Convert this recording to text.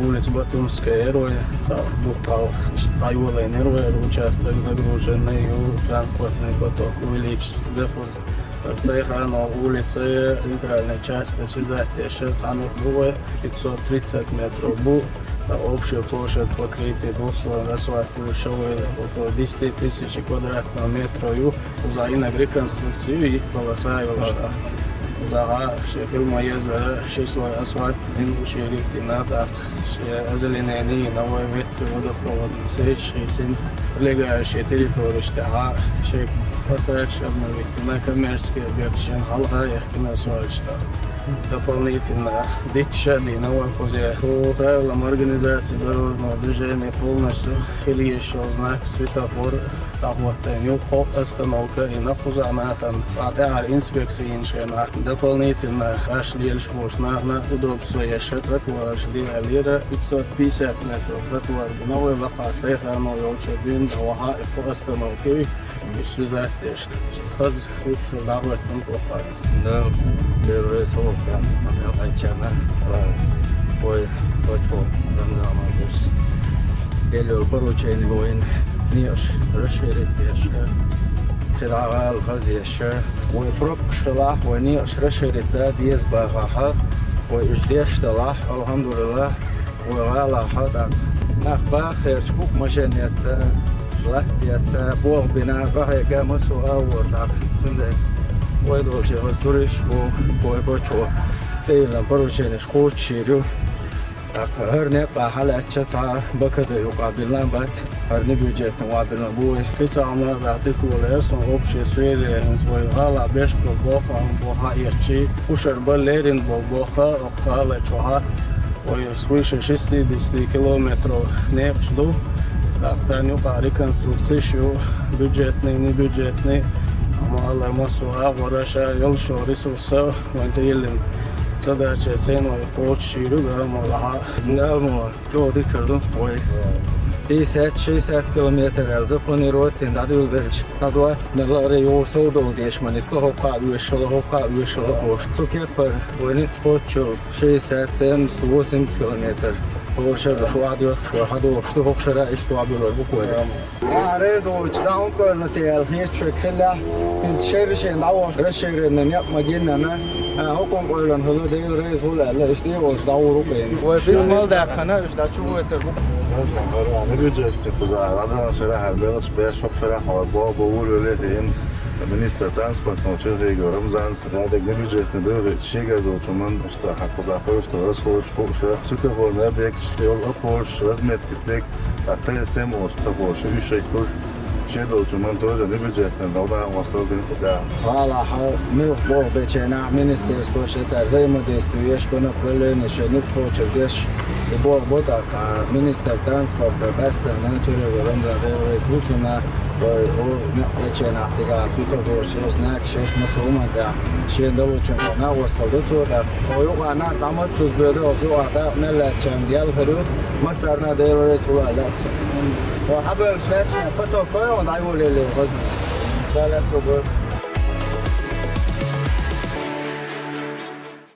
улица Батумская, Героя, Бутал, Тайвола-Нервер, участок загруженный, транспортный поток увеличить, дефуз. Цейхано, улицы центральной части связать ценных было 530 метров был. Общая площадь покрытия двухслойной асфальтовой около 10 тысяч квадратных метров. Взаимно реконструкцию и полоса велша. Daha firma yazarı слой асфальт, шерифти надо, озеленение, новые ветки водопровод, средств, прилегающие территории, посадочные обновить, на коммерческие объекты, халха, на асфальт. Дополнительно дичали новая позиция. По правилам организации дорожного движения полностью хилейший знак светофор, работает остановка и напузана там АТР инспекции иншена. Дополнительно ашли на удобство еще тротуар делали 550 метров тротуар. Новый лопас, это новый учебин, вага и по остановке. Связать что суть работает он попадает. Да, первый срок там, начало, ой, почему замзама курс. Делал поручение воин, ниш, расширить еще, федерал газеше, ой, пропшла, ой, ниш, расширить, да, без багаха, ой, ждешь штала, алхамдулилlah, ой, вала хада, нахба, херчбук, машинец. Латвия бог бина гахека масуа вордах цунде ойдоши воздуриш бой бочо тейла поручение шкочирю так herне пахалача та бакады юкабилан бат herне бюджет муабилан бой пицама ватикуле сон общее сфере свой гала беш бога бога ирчи ушербалерин бога окала чоха ой свыше 60 километров не жду. Planju pa rekonstrukcije şu budjetni, ne budjetni, ama Allah masuha uğraşa yol şu resursa vantiyelim. Tada çetseno koç şiru ama daha ne ama çok dikkatli oy. 50-60 kilometre zaplanirovati da dövdürç. Saduat nelare yol soğudu değişmeni. Slohovka üyeşola boş. Цукерпер войнит спорчу 60-70 kilometre. Hoşer şu adı şu hado şu hoşera işte abiler bu koydu. Rezo çdan koyun tel hiç çekilla. Şehrin dava şehrin yapma gelene. Hukum koyulan hala değil rezo la işte o davuru koyun. Ve biz mal da kana işte çubuğu eter bu. Ne diyecek? Zaten şöyle her bir beş çok şöyle hava bu öyle değil. Minister transportno čehe Ramzan rade gnebijetne döre šegazo čuman šta hako zahoju što rashoć hoše sutavol nebek sel apoš razmetki stek a te semo što hoše više koš šedol čuman tože nebijetne da vasaldin da Valla mi bol beçena ministerstvo šecar zaimodejstuješ bana prelene šednic počevdeš i bol botak minister transporta beste natūrė Ramzan rezolucijona o beçena ciga sutavol šeš znak šeš masalumada šedol čuman na vasaldı çoda o yok ana damat tuzbede o ada nelaçam diyal hırı masarna devresul alaksa o haber şeç pato koy on ayvolele vaz dalet